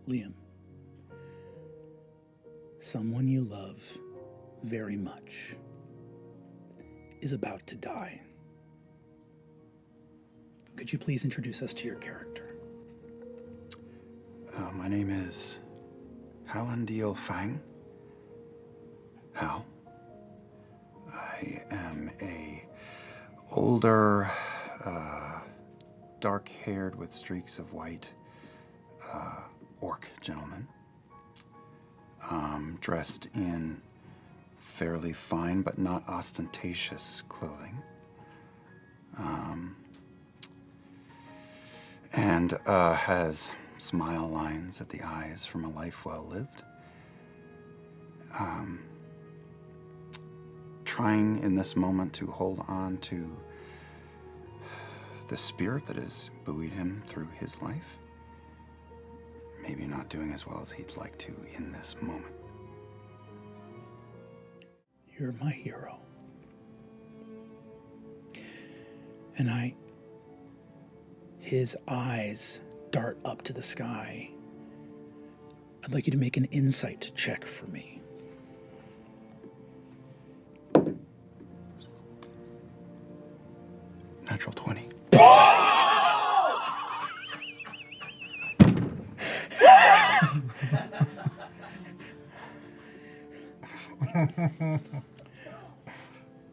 Liam, someone you love very much is about to die. Could you please introduce us to your character? My name is Hallandil Fang. Hal. I am a older, dark-haired with streaks of white orc gentleman. Dressed in fairly fine but not ostentatious clothing. And has smile lines at the eyes from a life well lived. Trying in this moment to hold on to the spirit that has buoyed him through his life. Maybe not doing as well as he'd like to in this moment. You're my hero. And his eyes dart up to the sky. I'd like you to make an insight check for me. Natural 20.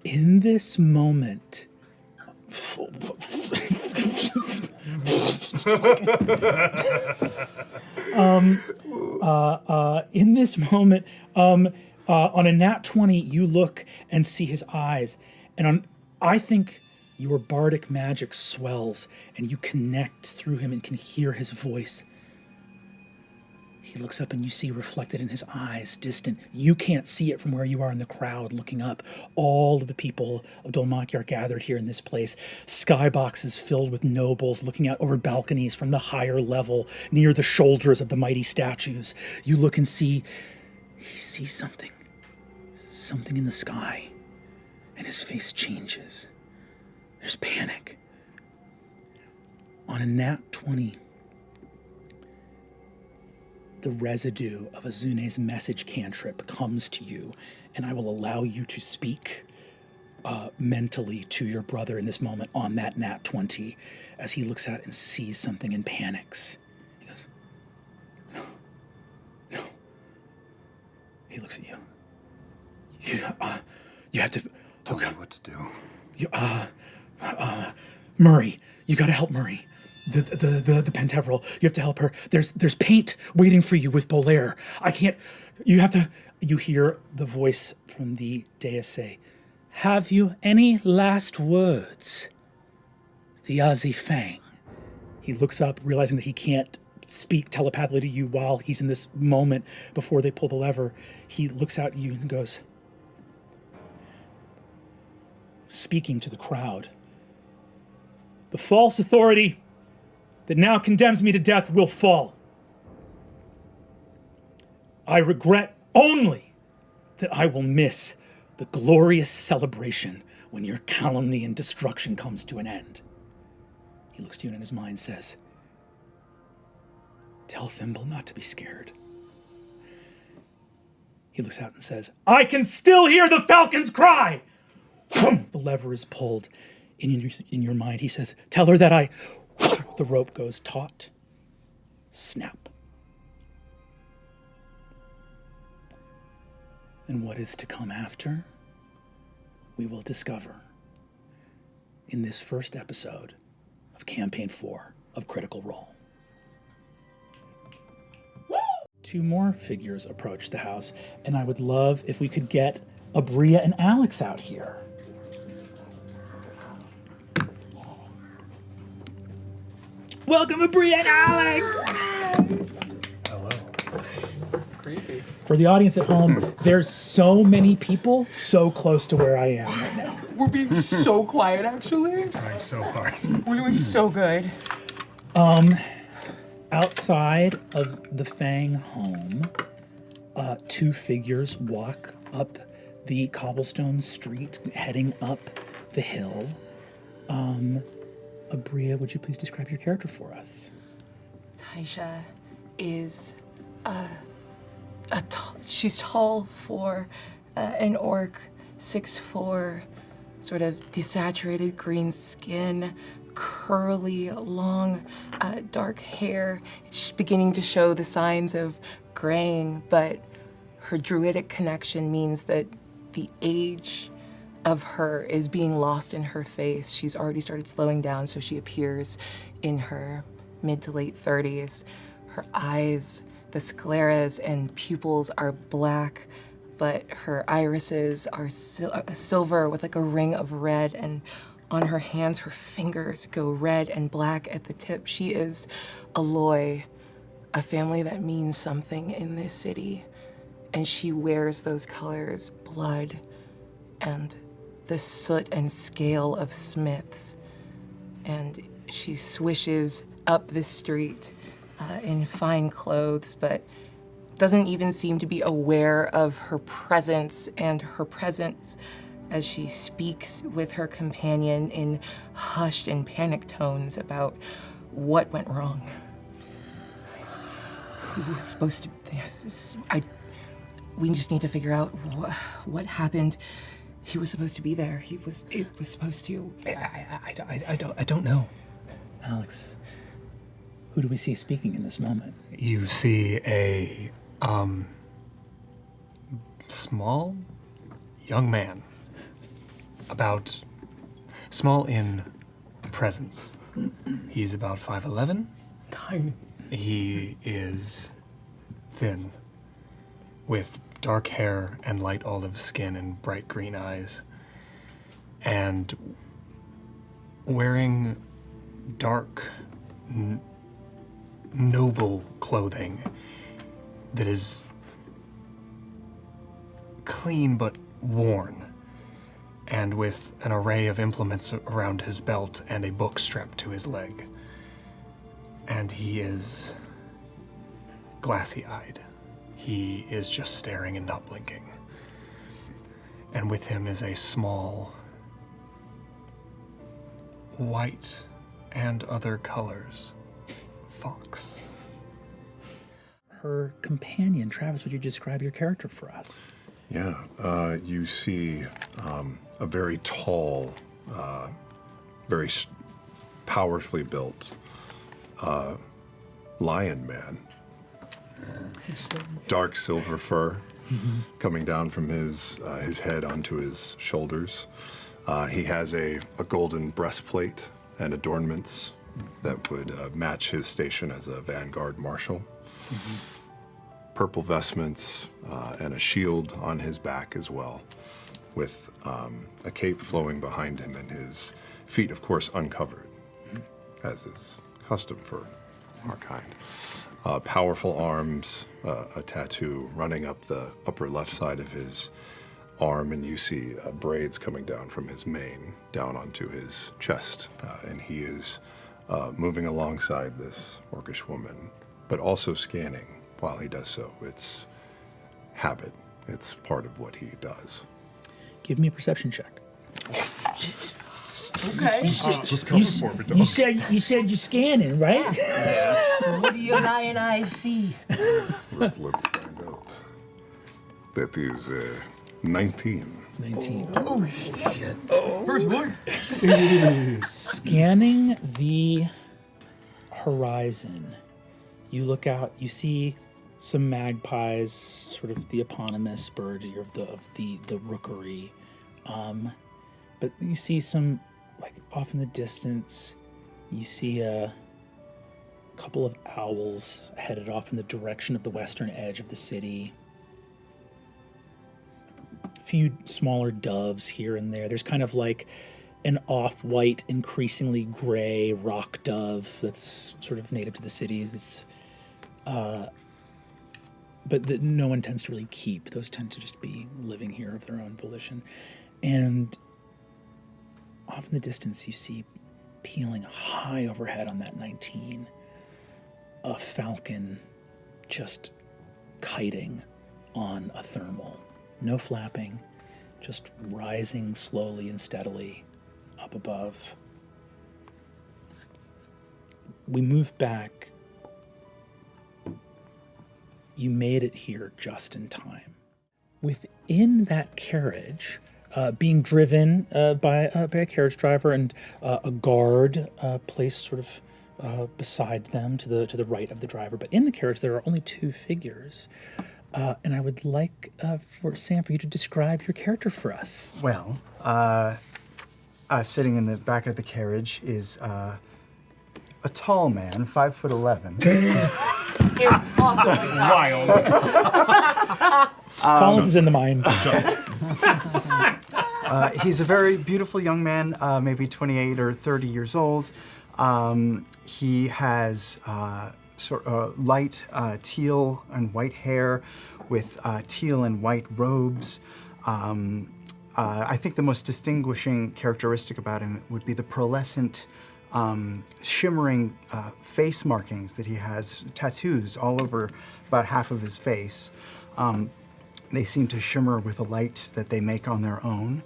In this moment, on a nat 20, you look and see his eyes, and I think your bardic magic swells, and you connect through him and can hear his voice. He looks up and you see reflected in his eyes, distant. You can't see it from where you are in the crowd looking up. All of the people of Dolmaki are gathered here in this place. Skyboxes filled with nobles looking out over balconies from the higher level near the shoulders of the mighty statues. You look and see, he sees something in the sky, and his face changes. There's panic. On a nat 20, the residue of Azune's message cantrip comes to you, and I will allow you to speak mentally to your brother in this moment on that nat 20 as he looks out and sees something and panics. He goes, no. He looks at you. You have to... Tell me what to do. Murray, you gotta help Murray. The Penteveral, you have to help her. There's paint waiting for you with Bolaire. I can't, you hear the voice from the dais say, have you any last words? The Ozzy Fang. He looks up, realizing that he can't speak telepathically to you while he's in this moment before they pull the lever. He looks out at you and goes, speaking to the crowd, the false authority that now condemns me to death will fall. I regret only that I will miss the glorious celebration when your calumny and destruction comes to an end. He looks to you and in his mind says, tell Thimble not to be scared. He looks out and says, I can still hear the falcons cry. The lever is pulled. In your mind, he says, tell her that the rope goes taut, snap. And what is to come after, we will discover in this first episode of Campaign 4 of Critical Role. Two more figures approach the house, and I would love if we could get Aabria and Alex out here. Welcome, Aabria and Alex! Hello. Creepy. For the audience at home, there's so many people so close to where I am right now. We're being so quiet, actually. Trying so hard. We're doing so good. Outside of the Fang home, two figures walk up the cobblestone street, heading up the hill. Aabria, would you please describe your character for us? Taisha is She's tall for an orc, 6'4", sort of desaturated green skin, curly, long, dark hair. It's beginning to show the signs of graying, but her druidic connection means that the age of her is being lost in her face. She's already started slowing down, so she appears in her mid to late 30s. Her eyes, the scleras and pupils are black, but her irises are silver with like a ring of red, and on her hands, her fingers go red and black at the tip. She is Aloy, a family that means something in this city, and she wears those colors, blood and the soot and scale of smiths. And she swishes up the street in fine clothes, but doesn't even seem to be aware of her presence and her presence as she speaks with her companion in hushed and panicked tones about what went wrong. Who was supposed to... We just need to figure out what happened. He was supposed to be there. It was supposed to... I don't know. Alex, who do we see speaking in this moment? You see a small young man, about small in presence. He's about 5'11". Tiny. He is thin, with dark hair and light olive skin and bright green eyes, and wearing dark, noble clothing that is clean but worn, and with an array of implements around his belt and a book strapped to his leg. And he is glassy-eyed. He is just staring and not blinking. And with him is a small, white and other colors fox. Her companion, Travis, would you describe your character for us? Yeah, you see a very tall, very powerfully built lion man. Dark silver fur coming down from his head onto his shoulders. He has a golden breastplate and adornments that would match his station as a vanguard marshal. Purple vestments and a shield on his back as well, with a cape flowing behind him and his feet, of course, uncovered, as is custom for our kind. Powerful arms, a tattoo running up the upper left side of his arm, and you see braids coming down from his mane down onto his chest. And he is moving alongside this orcish woman, but also scanning while he does so. It's habit. It's part of what he does. Give me a perception check. Okay. Just come for me, dog. You said you're scanning, right? What do your lion eyes see? Let's find out. That is 19. 19. Oh, shit. First voice. Scanning the horizon, you look out, you see some magpies, sort of the eponymous bird of the rookery. But you see some, like, off in the distance, you see a couple of owls headed off in the direction of the western edge of the city. A few smaller doves here and there. There's kind of like an off-white, increasingly gray rock dove that's sort of native to the city. It's, but that no one tends to really keep. Those tend to just be living here of their own volition. And off in the distance, you see peeling high overhead on that 19, a falcon just kiting on a thermal. No flapping, just rising slowly and steadily up above. We move back you made it here just in time. Within that carriage, being driven by a carriage driver and a guard placed sort of beside them to the right of the driver. But in the carriage, there are only two figures. And I would like for Sam, for you to describe your character for us. Well, sitting in the back of the carriage is a tall man, 5'11". Impossibly Wild. Thomas is in the mind. He's a very beautiful young man, maybe 28 or 30 years old. He has light teal and white hair with teal and white robes. I think the most distinguishing characteristic about him would be the pearlescent, shimmering face markings that he has, tattoos all over about half of his face. They seem to shimmer with a light that they make on their own.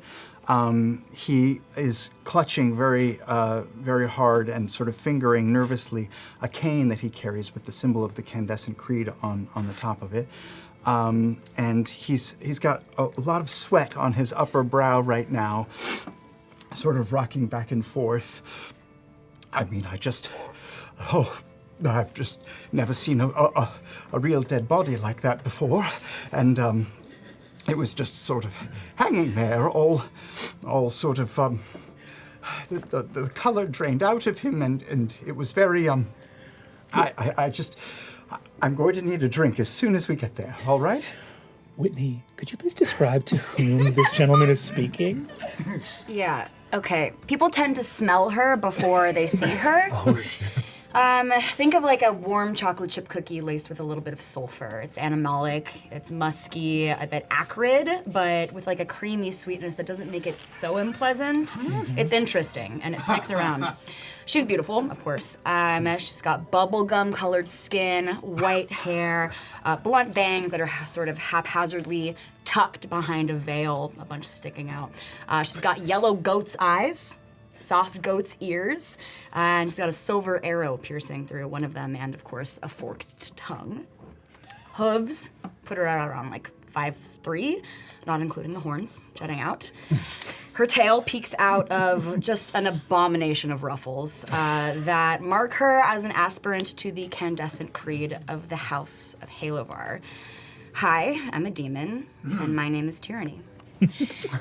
He is clutching very hard and sort of fingering nervously a cane that he carries with the symbol of the Candescent Creed on the top of it. And he's got a lot of sweat on his upper brow right now, sort of rocking back and forth. I mean, I've just never seen a real dead body like that before. And it was just sort of hanging there, all sort of, the color drained out of him, and it was very, I'm going to need a drink as soon as we get there, all right? Whitney, could you please describe to whom this gentleman is speaking? Yeah, okay. People tend to smell her before they see her. Oh, shit. Think of like a warm chocolate chip cookie laced with a little bit of sulfur. It's animalic, it's musky, a bit acrid, but with like a creamy sweetness that doesn't make it so unpleasant. It's interesting, and it sticks around. She's beautiful, of course. She's got bubblegum colored skin, white hair, blunt bangs that are sort of haphazardly tucked behind a veil, a bunch sticking out. She's got yellow goat's eyes, soft goat's ears, and she's got a silver arrow piercing through one of them, and of course, a forked tongue. Hooves, put her at around like 5'3", not including the horns jutting out. Her tail peeks out of just an abomination of ruffles that mark her as an aspirant to the Candescent Creed of the House of Halovar. Hi, I'm a demon, and my name is Tyranny. And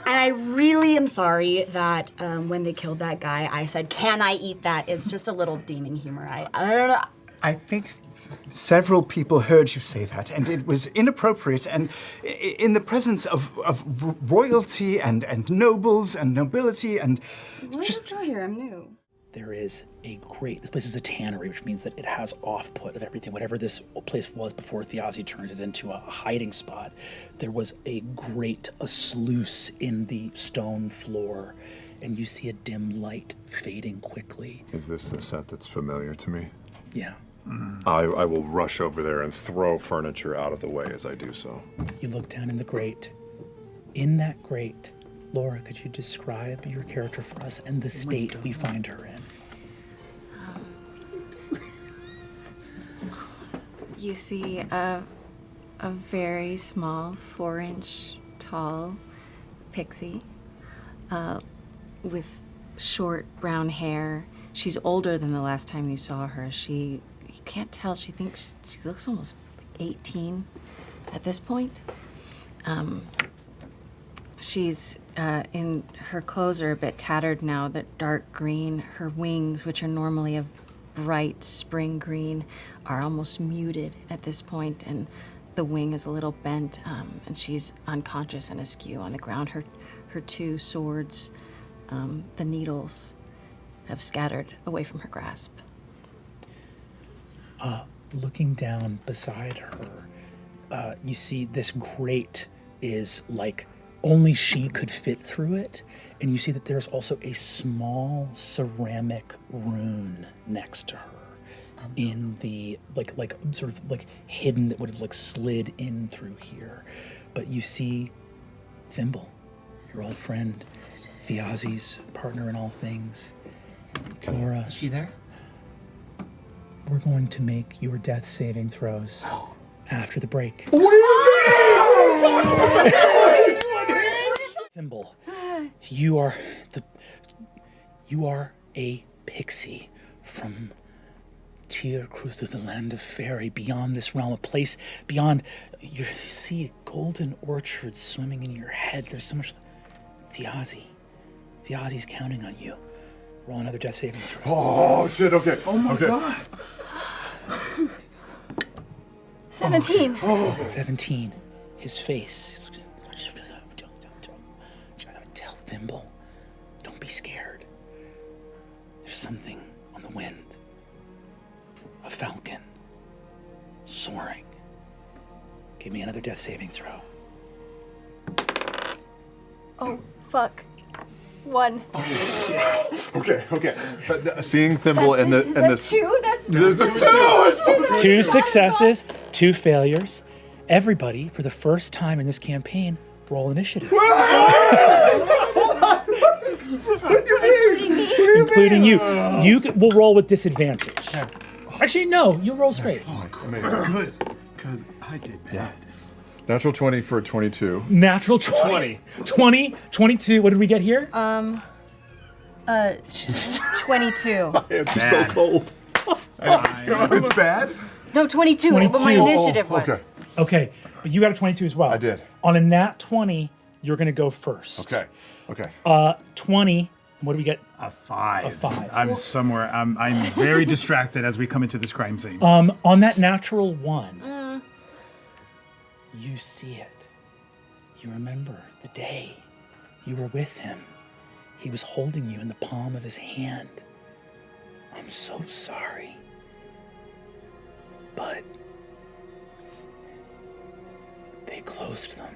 I really am sorry that when they killed that guy, I said, "Can I eat that?" It's just a little demon humor. I don't know. I think several people heard you say that, and it was inappropriate, and in the presence of royalty and nobles and nobility and Let's go here, I'm new. There is this place is a tannery, which means that it has off-put of everything. Whatever this place was before Thiazi turned it into a hiding spot, there was a sluice in the stone floor, and you see a dim light fading quickly. Is this a set that's familiar to me? Yeah. I will rush over there and throw furniture out of the way as I do so. You look down in the grate. In that grate, Laura, could you describe your character for us and the state we find her in? You see a very small, 4-inch tall pixie with short brown hair. She's older than the last time you saw her. You can't tell. She thinks she looks almost 18 at this point. She's in her clothes are a bit tattered now, that dark green. Her wings, which are normally a bright spring green, are almost muted at this point, and the wing is a little bent, and she's unconscious and askew on the ground. Her two swords, the needles, have scattered away from her grasp. Looking down beside her, you see this grate is like only she could fit through it, and you see that there's also a small ceramic rune next to her in the like sort of like hidden, that would have like slid in through here. But you see Thimble, your old friend, Thiazi's partner in all things. Laura, Is she there? we're going to make your death saving throws. after the break. Thimble, you are a pixie from Charactes through the land of fairy, beyond this realm, a place beyond. You see a golden orchard swimming in your head. There's so much. Thiazi's counting on you. Roll another death saving throw. Oh shit! Okay. Oh my okay. god. 17. 17. His face. Tell Thimble, don't be scared. There's something on the wind. A falcon. Soaring. Give me another death saving throw. Oh, fuck. 1. Okay. But seeing Thimble and the That's 2. That's This is 2 successes, 2 failures. Everybody, for the first time in this campaign, roll initiative. Including you. You will roll with disadvantage. Actually, no, you'll roll straight. amazing. Good. Because I did bad. Natural 20 for 22. Natural 20. 22. What did we get here? 22. Hands are so cold. It's bad? No, 22 is what my 22. initiative was. Okay. Okay, but you got a 22 as well. I did. On a nat 20, you're going to go first. Okay. 20. What do we get? A 5. A 5. I'm somewhere. I'm very distracted as we come into this crime scene. On that natural 1, you see it. You remember the day you were with him. He was holding you in the palm of his hand. I'm so sorry. But they closed them.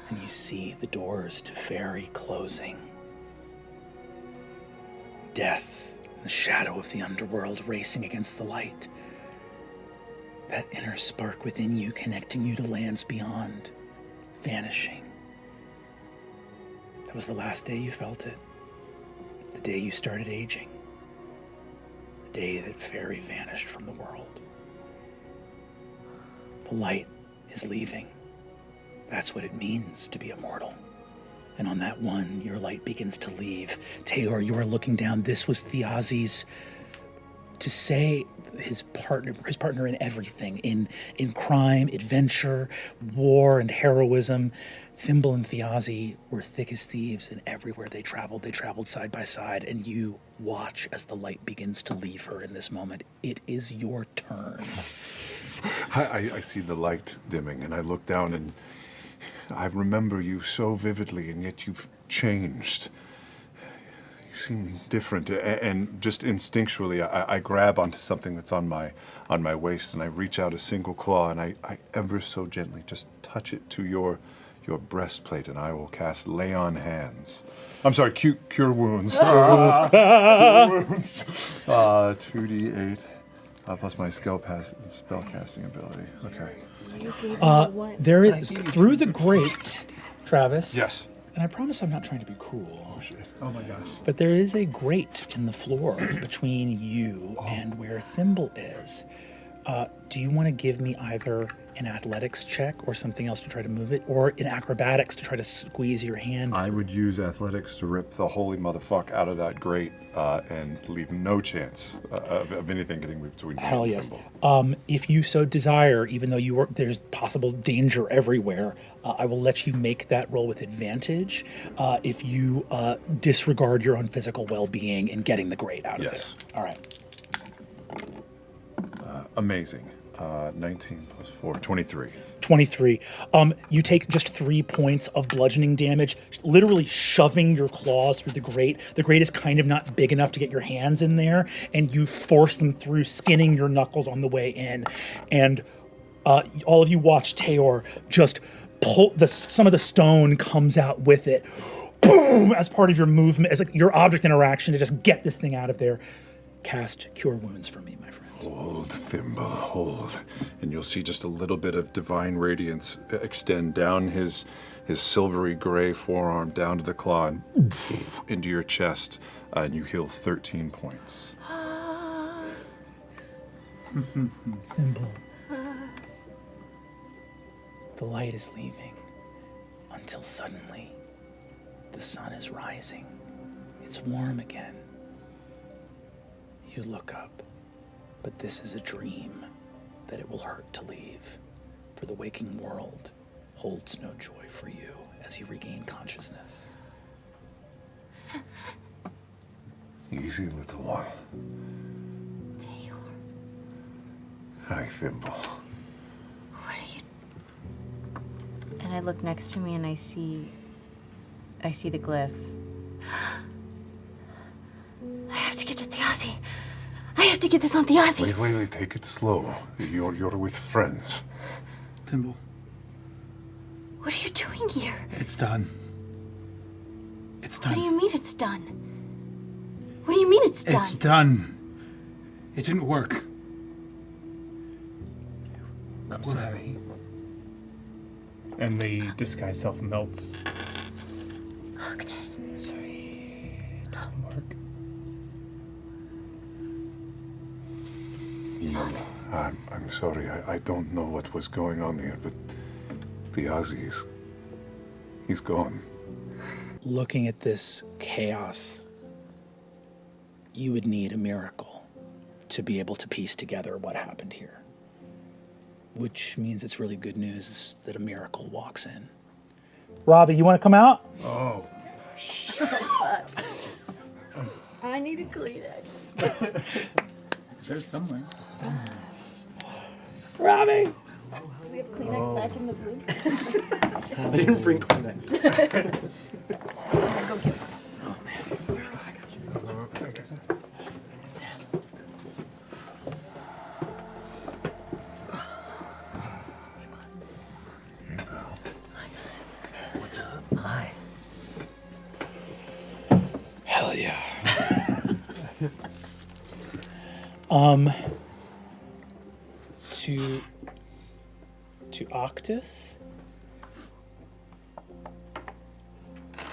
And you see the doors to fairy closing. Death, and the shadow of the underworld racing against the light. That inner spark within you connecting you to lands beyond, vanishing. That was the last day you felt it. The day you started aging. The day that fairy vanished from the world. The light is leaving. That's what it means to be immortal. And on that 1, your light begins to leave. Teor, you are looking down. This was Thiazi's, to say his partner in everything, in crime, adventure, war, and heroism. Thimble and Thiazi were thick as thieves, and everywhere they traveled side by side, and you watch as the light begins to leave her in this moment. It is your turn. I see the light dimming, and I look down, and I remember you so vividly, and yet you've changed. You seem different, and just instinctually, I grab onto something that's on my waist, and I reach out a single claw, and I ever so gently just touch it to your breastplate, and I will cast Lay on Hands. I'm sorry, Cure Wounds. Cure Wounds. 2d8 plus my spell casting ability. Okay. There is, through the grate, Travis. Yes. And I promise I'm not trying to be cruel. Oh shit. Oh my gosh. But there is a grate in the floor between you and where Thimble is. Do you want to give me either an athletics check or something else to try to move it, or in acrobatics to try to squeeze your hand? I would use athletics to rip the holy motherfuck out of that grate and leave no chance of anything getting between me Hell and yes. Thimble. If you so desire, even though there's possible danger everywhere, I will let you make that roll with advantage if you disregard your own physical well-being in getting the grate out of Yes. there. All right. Amazing. 19 plus 4, 23. 23. You take just 3 points of bludgeoning damage, literally shoving your claws through the grate. The grate is kind of not big enough to get your hands in there, and you force them through, skinning your knuckles on the way in. And all of you watch Teor just pull some of the stone comes out with it. Boom! As part of your movement, as like your object interaction to just get this thing out of there. Cast Cure Wounds for me, my friend. Hold, Thimble, hold. And you'll see just a little bit of divine radiance extend down his silvery gray forearm, down to the claw, and into your chest, and you heal 13 points. Thimble. The light is leaving until suddenly the sun is rising. It's warm again. You look up, but this is a dream that it will hurt to leave, for the waking world holds no joy for you as you regain consciousness. Easy, little one. Hi, Thimble. What are you... And I look next to me and I see the glyph. I have to get to Thiazi. I have to get this on Thiazi. Wait, take it slow. You're with friends. Thimble, What are you doing here? it's done. It's done. What do you mean it's done? What do you mean it's done? It's done. It didn't work. I'm sorry. And the disguise self melts. Charactes. Sorry. It doesn't work. I'm sorry. I don't know what was going on here, but the Ozzy's, he's gone. Looking at this chaos, you would need a miracle to be able to piece together what happened here. Which means it's really good news that a miracle walks in. Robbie, you want to come out? Oh. I need a Kleenex. There's somewhere. Robbie! We have Kleenex back in the blue. I didn't bring Kleenex. Go get one. Hi. Hell yeah. To Octus.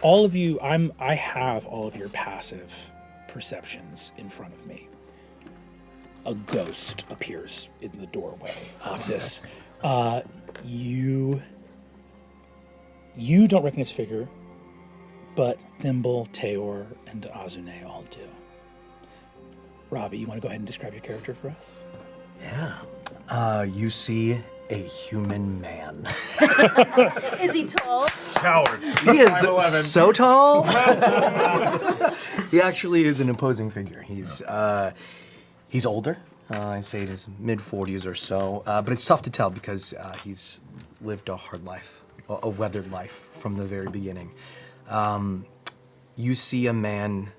All of you, I have all of your passive perceptions in front of me. A ghost appears in the doorway. Octus. You don't recognize figure, but Thimble, Teor, and Azune all do. Robbie, you want to go ahead and describe your character for us? Yeah. You see a human man. Is he tall? Coward. He is so tall. He actually is an imposing figure. He's older. I'd say in his mid-40s or so. But it's tough to tell because he's lived a hard life, a weathered life from the very beginning. You see a man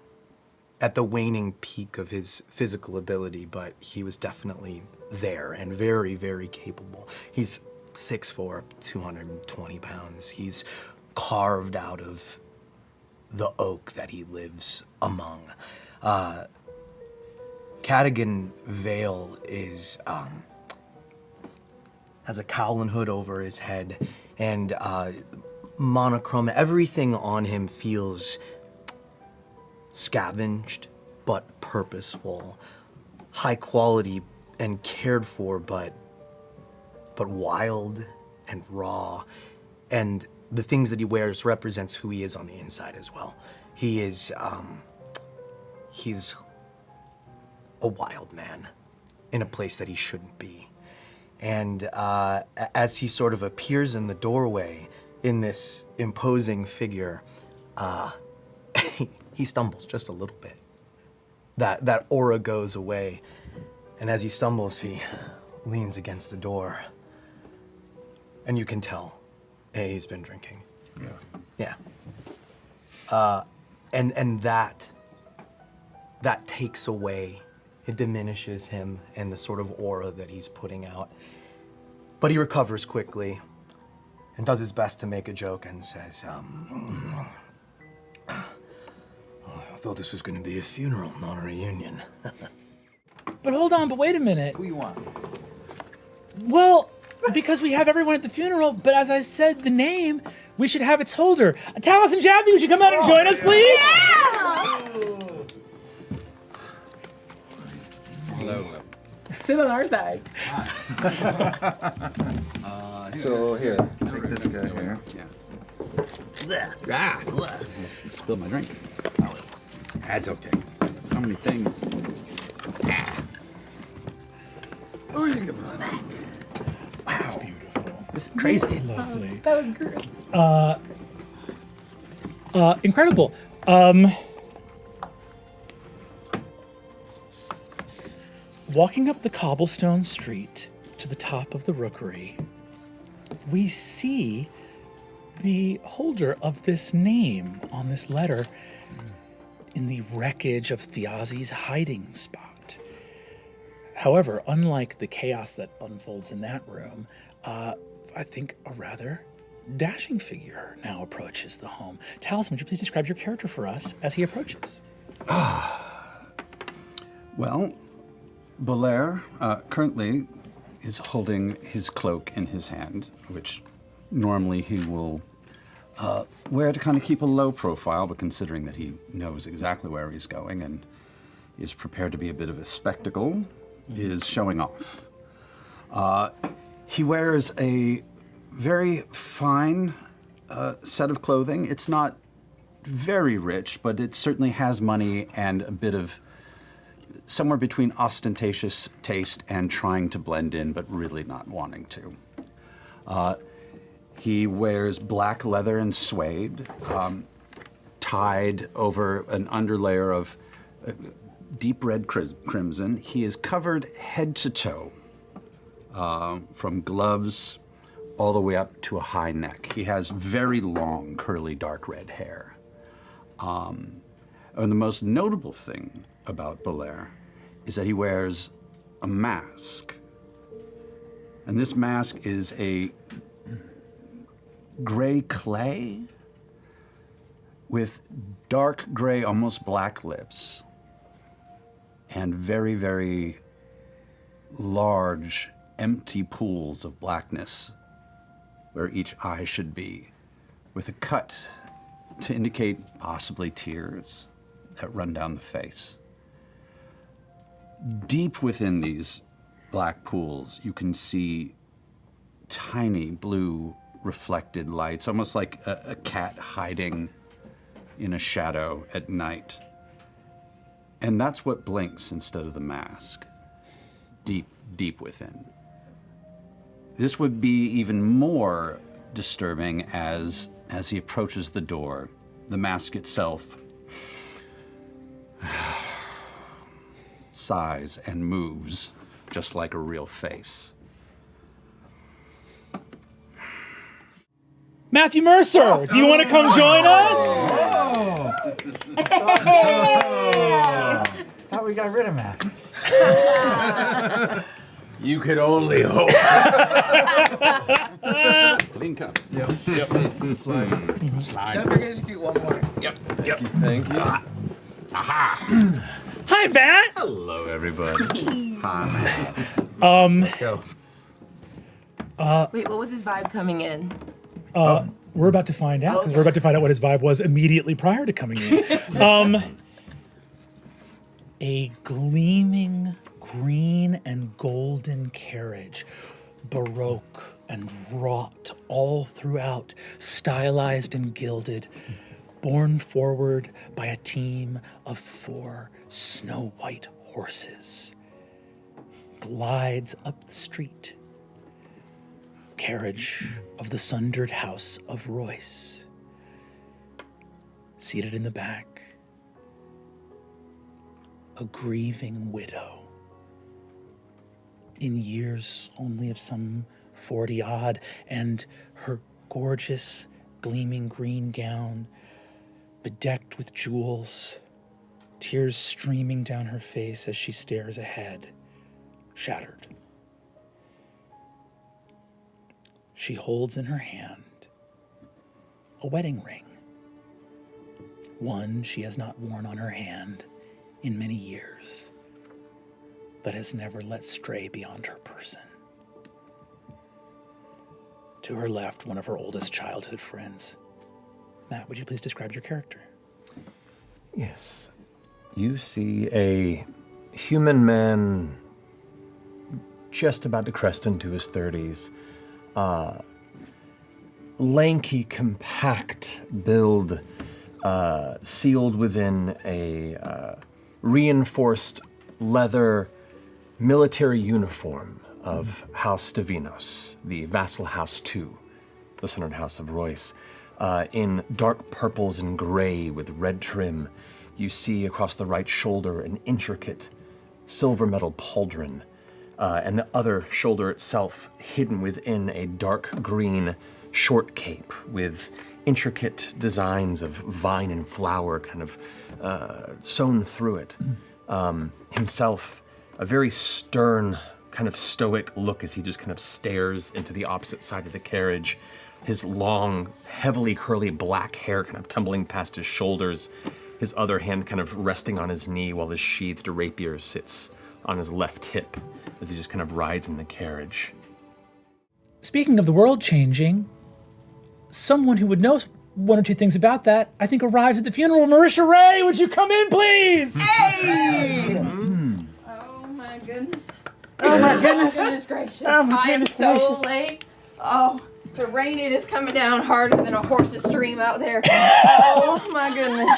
at the waning peak of his physical ability, but he was definitely there and very, very capable. He's 6'4", 220 pounds. He's carved out of the oak that he lives among. Cadigan Vale is has a cowl and hood over his head, and monochrome. Everything on him feels scavenged but purposeful, high quality and cared for, but wild and raw. And the things that he wears represents who he is on the inside as well. He is he's a wild man in a place that he shouldn't be. And as he sort of appears in the doorway in this imposing figure, he stumbles just a little bit. That aura goes away, and as he stumbles, he leans against the door, and you can tell, he's been drinking. Yeah. And that takes away, it diminishes him and the sort of aura that he's putting out. But he recovers quickly and does his best to make a joke and says, I thought this was going to be a funeral, not a reunion. But hold on, but wait a minute. Who you want? Well, because we have everyone at the funeral, but as I said the name, we should have its holder. Taliesin Jaffe, would you come out and join us, please? Yeah! Hello. Sit on our side. So here, take this guy here. Yeah. Almost spilled my drink. Sorry. That's okay. So many things. Oh, you can run. Wow. Beautiful. This is crazy. Lovely. That was great. Incredible. Walking up the cobblestone street to the top of the rookery, we see the holder of this name on this letter in the wreckage of Thiazi's hiding spot. However, unlike the chaos that unfolds in that room, I think a rather dashing figure now approaches the home. Taliesin, would you please describe your character for us as he approaches? Well, Belair currently is holding his cloak in his hand, which normally he will wear to kind of keep a low profile, but considering that he knows exactly where he's going and is prepared to be a bit of a spectacle, is showing off. He wears a very fine set of clothing. It's not very rich, but it certainly has money and a bit of somewhere between ostentatious taste and trying to blend in, but really not wanting to. He wears black leather and suede, tied over an underlayer of deep red crimson. He is covered head to toe, from gloves all the way up to a high neck. He has very long, curly, dark red hair. And the most notable thing about Belair is that he wears a mask. And this mask is a gray clay with dark gray, almost black lips, and very, very large, empty pools of blackness where each eye should be, with a cut to indicate possibly tears that run down the face. Deep within these black pools, you can see tiny blue reflected lights, almost like a cat hiding in a shadow at night. And that's what blinks instead of the mask, deep, deep within. This would be even more disturbing as he approaches the door. The mask itself sighs and moves just like a real face. Matthew Mercer, do you want to come join us? Thought we got rid of Matt. You could only hope. Clean cup. Yep. Slide. Don't forget to execute one more. Yep. Thank you. Hi, Matt. Hello, everybody. Hi. Let's go. Wait, what was his vibe coming in? We're about to find out, because we're about to find out what his vibe was immediately prior to coming in. A gleaming green and golden carriage, baroque and wrought all throughout, stylized and gilded, borne forward by a team of 4 snow-white horses, glides up the street. Carriage of the sundered house of Royce. Seated in the back, a grieving widow, in years only of some 40-odd, and her gorgeous, gleaming green gown, bedecked with jewels, tears streaming down her face as she stares ahead, shattered. She holds in her hand a wedding ring, one she has not worn on her hand in many years, but has never let stray beyond her person. To her left, one of her oldest childhood friends. Matt, would you please describe your character? Yes. You see a human man just about to crest into his 30s, lanky, compact build, sealed within a reinforced leather military uniform of House Stavinos, the vassal house to the Southern House of Royce, in dark purples and gray with red trim. You see across the right shoulder an intricate silver metal pauldron, and the other shoulder itself hidden within a dark green short cape with intricate designs of vine and flower kind of sewn through it. Himself, a very stern, kind of stoic look as he just kind of stares into the opposite side of the carriage. His long, heavily curly black hair kind of tumbling past his shoulders, his other hand kind of resting on his knee while his sheathed rapier sits on his left hip as he just kind of rides in the carriage. Speaking of the world changing, someone who would know one or two things about that, I think, arrives at the funeral. Marisha Ray, would you come in, please? Hey! Oh my goodness. Oh my goodness. Goodness gracious. Oh my I am goodness so gracious. late. Oh, the rain, it is coming down harder than a horse's stream out there. Oh my goodness.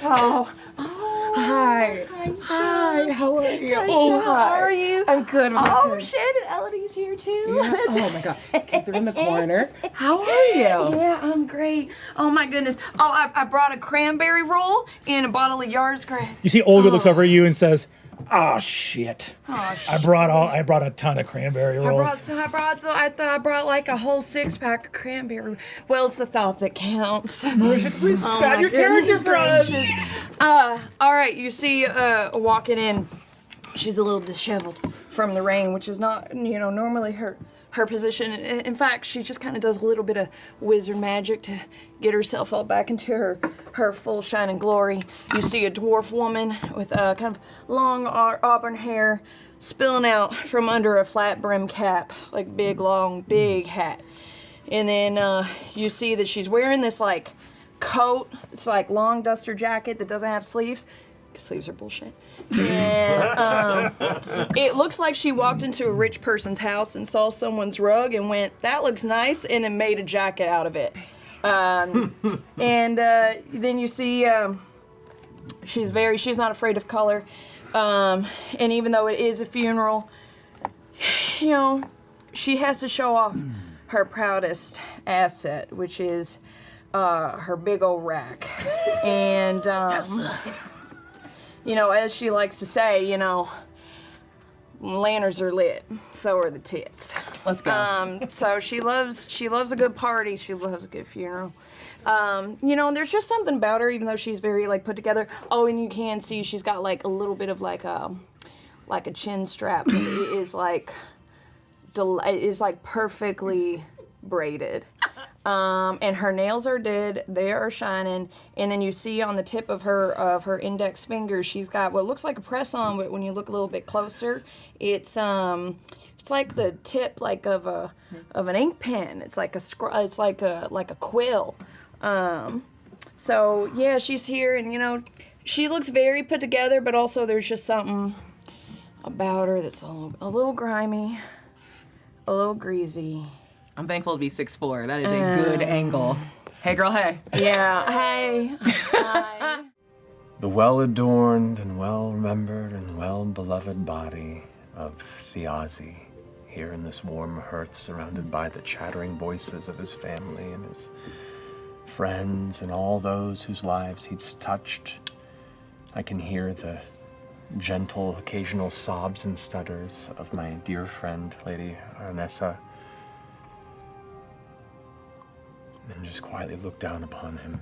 Oh. Hi. Hi, how are you? Oh, How are you? I'm good. Oh, shit, and Elodie's here too. Yeah. Oh my God. Kids are in the corner. How are you? Yeah, I'm great. Oh my goodness. Oh, I brought a cranberry roll and a bottle of Yards Grass. You see Olga looks over at you and says, "Oh shit! Oh, I brought a ton of cranberry rolls." I brought like a whole 6-pack of cranberry. Well, it's the thought that counts. Marisha, please describe your character for us. All right, you see, walking in, she's a little disheveled from the rain, which is not, normally her position. In fact, she just kind of does a little bit of wizard magic to get herself all back into her full shining glory. You see a dwarf woman with kind of long auburn hair spilling out from under a flat brim cap, like big, long, big hat. And then you see that she's wearing this like coat. It's like long duster jacket that doesn't have sleeves. Sleeves are bullshit. And it looks like she walked into a rich person's house and saw someone's rug and went, "That looks nice," and then made a jacket out of it. And then you see she's not afraid of color. And even though it is a funeral, she has to show off her proudest asset, which is her big old rack. And as she likes to say, lanterns are lit, so are the tits. Let's go. So she loves a good party. She loves a good funeral. There's just something about her, even though she's very put together. Oh, and you can see she's got a little bit of a chin strap that is perfectly braided. And her nails are did, they are shining, and then you see on the tip of her index finger, she's got what looks like a press-on, but when you look a little bit closer, it's like the tip of an ink pen. It's like a quill. So yeah, she's here, and she looks very put together, but also there's just something about her that's a little grimy, a little greasy. I'm thankful to be 6'4". That is a good angle. Hey, girl, hey. Yeah, hey. Hi. The well-adorned and well-remembered and well-beloved body of Thiazi, here in this warm hearth, surrounded by the chattering voices of his family and his friends and all those whose lives he's touched. I can hear the gentle, occasional sobs and stutters of my dear friend, Lady Arnessa, and just quietly look down upon him.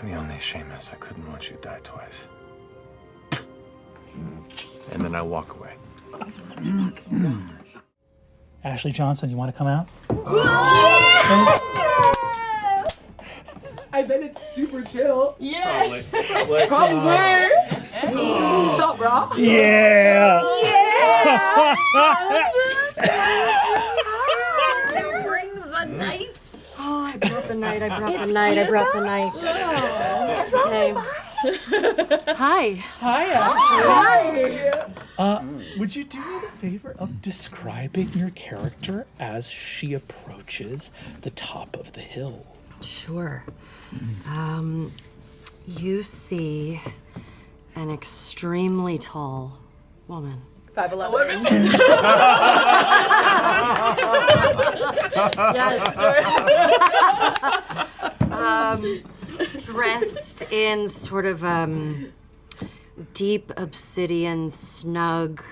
And the only shame is I couldn't want you to die twice. And then I walk away. Ashley Johnson, you want to come out? I bet it's super chill. Yeah. Probably. Sup, bro? Yeah. Did you bring the night? Oh, I brought the night. Okay. Hi. Hi. Would you do me the favor of describing your character as she approaches the top of the hill? Sure. You see an extremely tall woman. 5'11". Yes. Dressed in sort of deep obsidian, snug,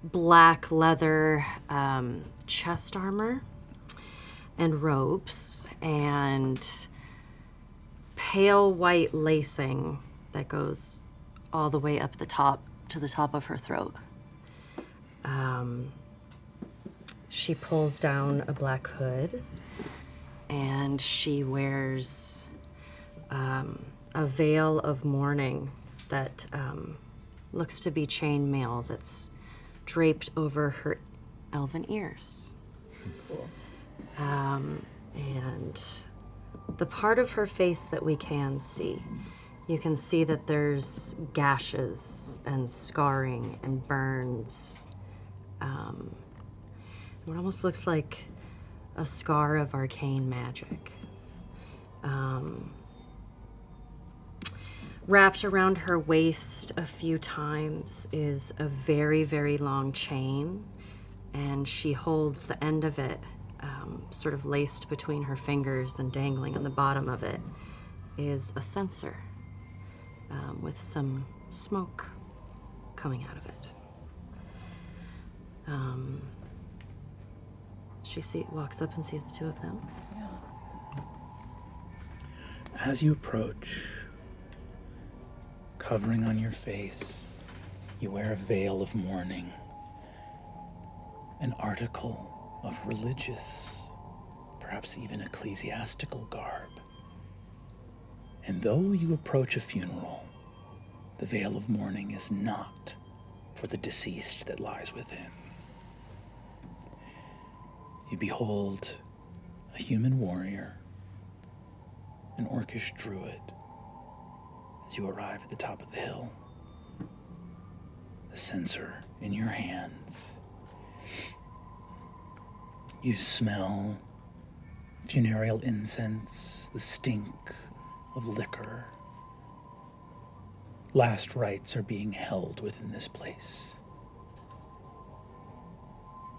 black leather chest armor and robes and pale white lacing that goes all the way up the top to the top of her throat. She pulls down a black hood and she wears a veil of mourning that looks to be chainmail that's draped over her elven ears. Cool. And the part of her face that we can see, you can see that there's gashes and scarring and burns. What almost looks like a scar of arcane magic. Wrapped around her waist a few times is a very, very long chain, and she holds the end of it sort of laced between her fingers, and dangling on the bottom of it is a censer with some smoke coming out of it. She walks up and sees the two of them. As you approach, covering on your face, you wear a veil of mourning, an article of religious, perhaps even ecclesiastical garb. And though you approach a funeral, the veil of mourning is not for the deceased that lies within. You behold a human warrior, an orcish druid, as you arrive at the top of the hill, the censer in your hands. You smell funereal incense, the stink of liquor. Last rites are being held within this place.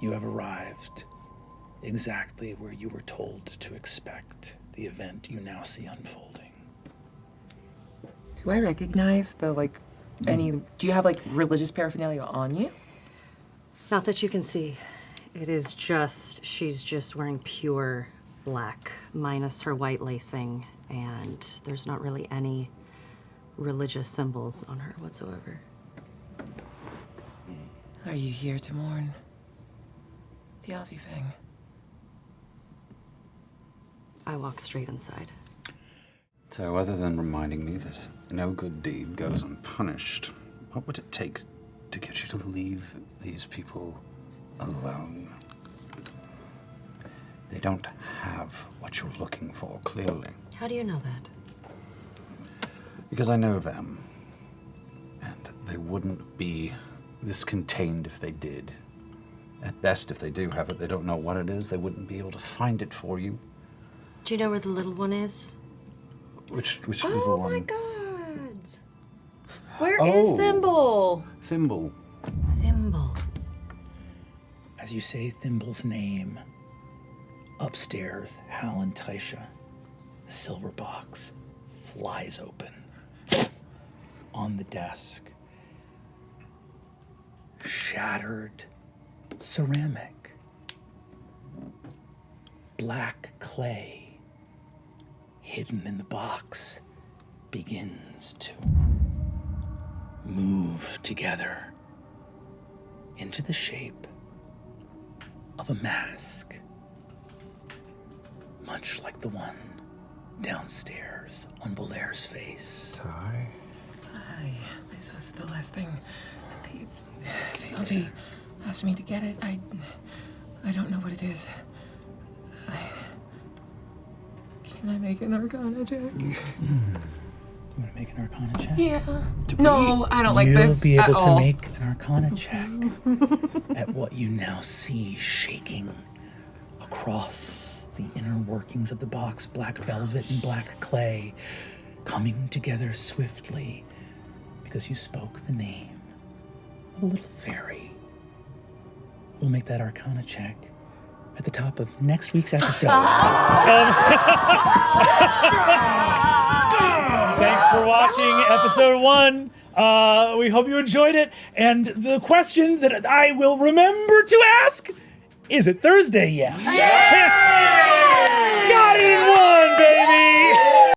You have arrived exactly where you were told to expect the event you now see unfolding. Do I recognize do you have religious paraphernalia on you? Not that you can see. It is she's just wearing pure black, minus her white lacing, and there's not really any religious symbols on her whatsoever. Are you here to mourn the Aussie thing? I walk straight inside. So other than reminding me that no good deed goes unpunished, what would it take to get you to leave these people alone? They don't have what you're looking for, clearly. How do you know that? Because I know them. And they wouldn't be this contained if they did. At best, if they do have it, they don't know what it is. They wouldn't be able to find it for you. Do you know where the little one is? Which little one? Oh my God! Where is Thimble? Thimble. Thimble. As you say Thimble's name, upstairs, Hal and Taisha, the silver box flies open. On the desk, shattered ceramic, black clay, hidden in the box, begins to move together into the shape of a mask, much like the one downstairs on Valaire's face. Ty? Hi. This was the last thing. The Aussie asked me to get it. I don't know what it is. Can I make an Arcana check? You want to make an Arcana check? Yeah. No, I don't like You'll this be at able to all. make an Arcana check at what you now see shaking across the inner workings of the box, black velvet and black clay, coming together swiftly because you spoke the name of a little fairy. We'll make that Arcana check at the top of next week's episode. Thanks for watching episode 1. We hope you enjoyed it. And the question that I will remember to ask, is it Thursday yet? Got it in 1, baby!